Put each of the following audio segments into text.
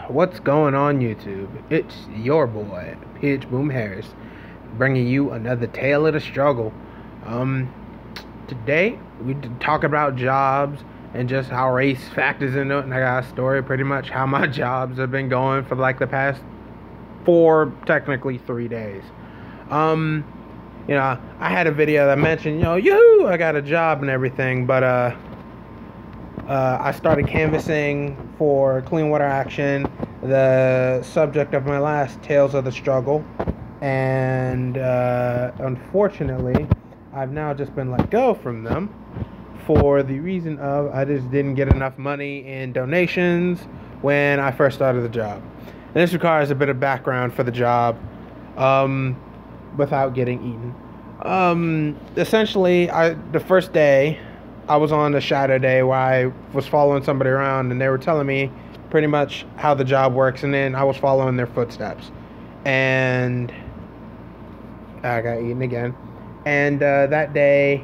What's going on, YouTube? It's your boy, Pitch Boom Harris, bringing you another tale of the struggle. Um, Today we talk about jobs and just how race factors into it. And I got a story, pretty much how my jobs have been going for like the past 4, technically 3 days. Um, I had a video that mentioned, yoo I got a job and everything, but I started canvassing for Clean Water Action, the subject of my last Tales of the Struggle, and unfortunately, I've now just been let go from them for the reason of I just didn't get enough money in donations when I first started the job. And this requires a bit of background for the job without getting eaten. Essentially, the first day, I was on a shadow day where I was following somebody around and they were telling me pretty much how the job works, and then I was following their footsteps. And I got eaten again. And that day,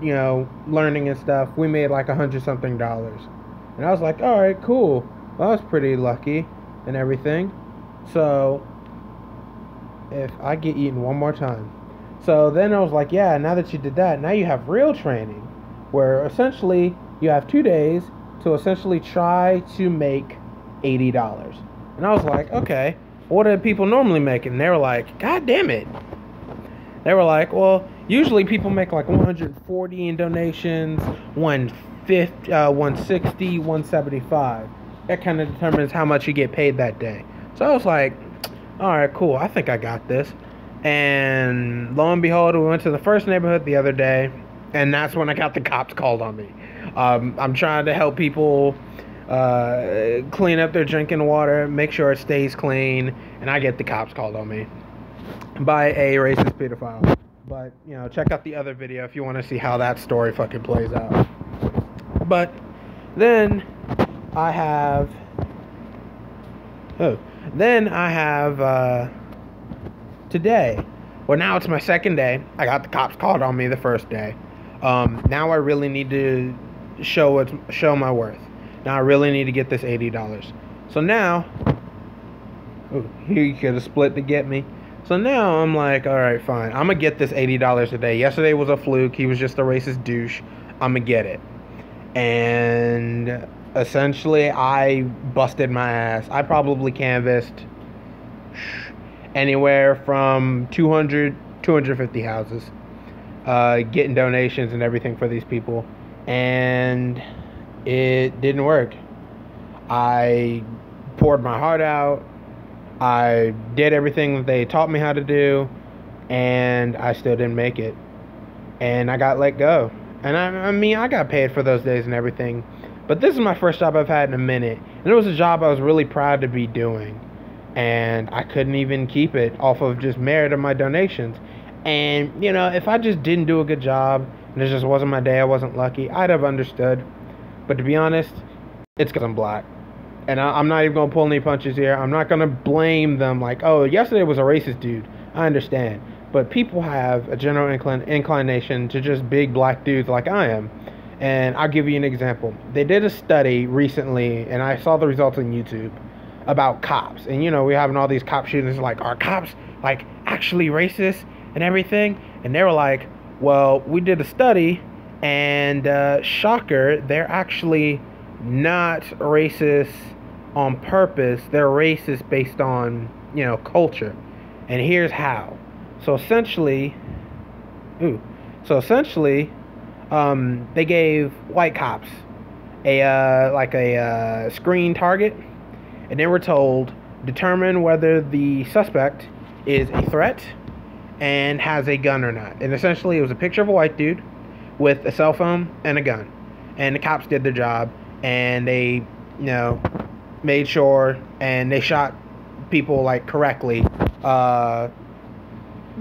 learning and stuff, we made like $100-something. And I was like, all right, cool. Well, I was pretty lucky and everything. So if I get eaten one more time. So then I was like, yeah, now that you did that, now you have real training, where essentially you have 2 days to essentially try to make $80. And I was like, okay, what do people normally make? And they were like, God damn it. They were like, well, usually people make like 140 in donations, 150, 160, 175. That kind of determines how much you get paid that day. So I was like, all right, cool. I think I got this. And lo and behold, we went to the first neighborhood the other day, and that's when I got the cops called on me. I'm trying to help people clean up their drinking water, make sure it stays clean, and I get the cops called on me by a racist pedophile. But, check out the other video if you want to see how that story fucking plays out. But then I have... today. Well, now it's my second day. I got the cops called on me the first day. Now I really need to show my worth. Now I really need to get this $80. So now, he could have split to get me. So now I'm like, all right, fine. I'm gonna get this $80 a day. Yesterday was a fluke. He was just a racist douche. I'm gonna get it. And essentially, I busted my ass. I probably canvassed anywhere from 200, 250 houses, getting donations and everything for these people, and it didn't work. I poured my heart out. I did everything that they taught me how to do, and I still didn't make it. And I got let go. And I mean, I got paid for those days and everything, but this is my first job I've had in a minute, and it was a job I was really proud to be doing. And I couldn't even keep it off of just merit of my donations. And, if I just didn't do a good job, and it just wasn't my day, I wasn't lucky, I'd have understood. But to be honest, it's because I'm black. And I'm not even going to pull any punches here. I'm not going to blame them like, oh, yesterday was a racist dude. I understand. But people have a general inclination to just big black dudes like I am. And I'll give you an example. They did a study recently, and I saw the results on YouTube, about cops. And we're having all these cop shootings, like, are cops like actually racist and everything? And they were like, well, we did a study, and shocker, they're actually not racist on purpose. They're racist based on culture. And here's how. So essentially they gave white cops a screen target, and they were told, determine whether the suspect is a threat and has a gun or not. And essentially, it was a picture of a white dude with a cell phone and a gun. And the cops did their job, and they, made sure, and they shot people, like, correctly, like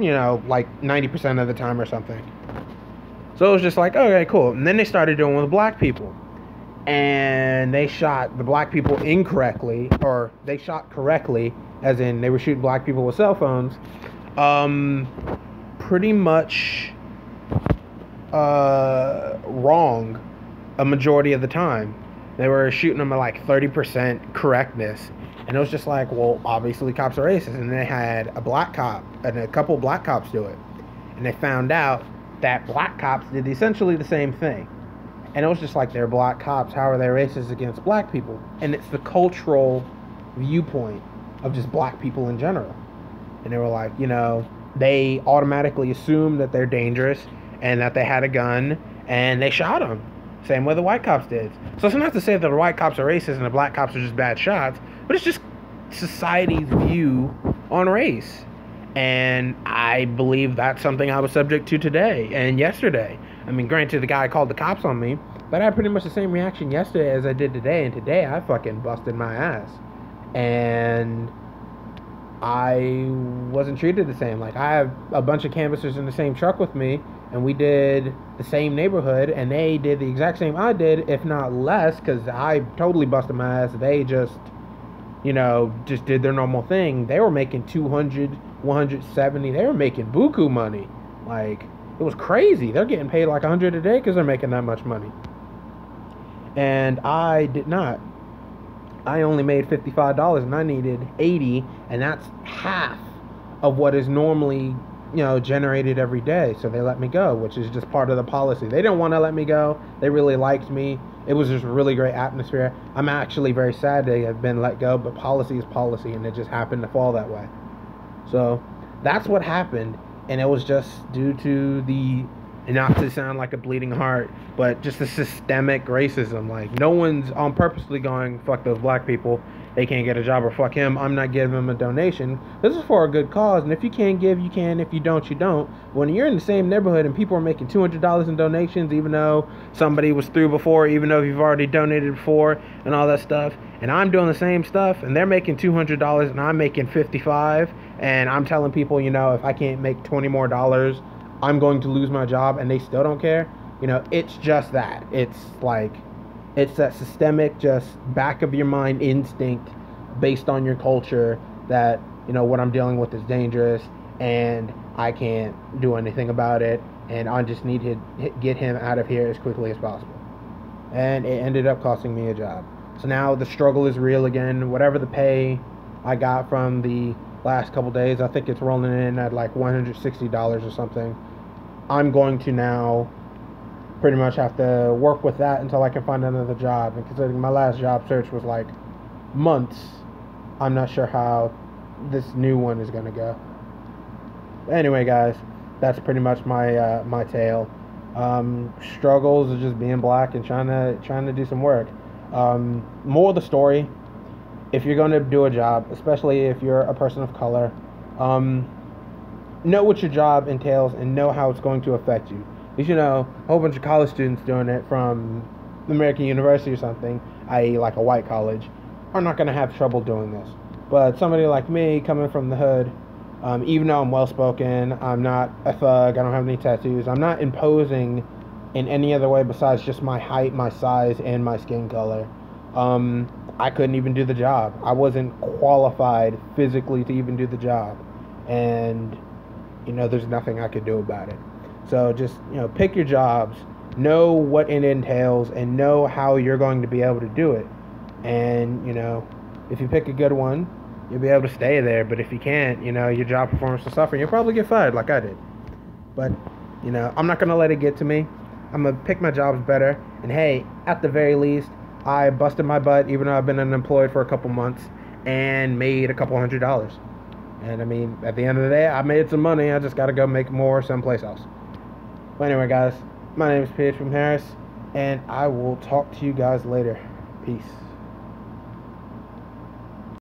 90% of the time or something. So it was just like, okay, cool. And then they started doing it with black people. And they shot the black people incorrectly, or they shot correctly, as in they were shooting black people with cell phones, pretty much wrong a majority of the time. They were shooting them at like 30% correctness. And it was just like, well, obviously cops are racist. And they had a black cop and a couple black cops do it. And they found out that black cops did essentially the same thing. And it was just like, they're black cops. How are they racist against black people? And it's the cultural viewpoint of just black people in general. And they were like, they automatically assume that they're dangerous and that they had a gun, and they shot them. Same way the white cops did. So it's not to say that the white cops are racist and the black cops are just bad shots, but it's just society's view on race. And I believe that's something I was subject to today and yesterday. I mean, granted, the guy called the cops on me, but I had pretty much the same reaction yesterday as I did today, and today I fucking busted my ass. And I wasn't treated the same. Like, I have a bunch of canvassers in the same truck with me, and we did the same neighborhood, and they did the exact same I did, if not less, because I totally busted my ass. They just did their normal thing. They were making 200, 170. They were making buku money. Like, it was crazy. They're getting paid like 100 a day because they're making that much money. And I did not. I only made $55 and I needed 80, and that's half of what is normally, generated every day. So they let me go, which is just part of the policy. They didn't want to let me go. They really liked me. It was just a really great atmosphere. I'm actually very sad they have been let go, but policy is policy, and it just happened to fall that way. So that's what happened, and it was just due to the, not to sound like a bleeding heart, but just the systemic racism. Like, no one's on purposely going, fuck those black people, they can't get a job, or fuck him, I'm not giving him a donation. This is for a good cause, and if you can give, you can. If you don't, you don't. When you're in the same neighborhood and people are making $200 in donations, even though somebody was through before, even though you've already donated before, and all that stuff, and I'm doing the same stuff, and they're making $200 and I'm making $55, and I'm telling people, if I can't make $20 more, I'm going to lose my job, and they still don't care. It's just that. It's like, it's that systemic, just back of your mind instinct based on your culture that, what I'm dealing with is dangerous, and I can't do anything about it, and I just need to get him out of here as quickly as possible. And it ended up costing me a job. So now the struggle is real again. Whatever the pay I got from the last couple days, I think it's rolling in at like $160 or something. I'm going to now pretty much have to work with that until I can find another job. And considering my last job search was like months, I'm not sure how this new one is going to go. But anyway, guys, that's pretty much my my tale. Struggles of just being black and trying to do some work. More of the story: if you're going to do a job, especially if you're a person of color, know what your job entails and know how it's going to affect you. Because, a whole bunch of college students doing it from American University or something, i.e. like a white college, are not going to have trouble doing this. But somebody like me, coming from the hood, even though I'm well-spoken, I'm not a thug, I don't have any tattoos, I'm not imposing in any other way besides just my height, my size, and my skin color. I couldn't even do the job. I wasn't qualified physically to even do the job. And, there's nothing I could do about it. So just, pick your jobs, know what it entails, and know how you're going to be able to do it. And, if you pick a good one, you'll be able to stay there. But if you can't, your job performance will suffer. You'll probably get fired like I did. But, I'm not going to let it get to me. I'm going to pick my jobs better. And hey, at the very least, I busted my butt, even though I've been unemployed for a couple months, and made a couple $100. And I mean, at the end of the day, I made some money. I just got to go make more someplace else. But anyway, guys, my name is PH from Harris, and I will talk to you guys later. Peace.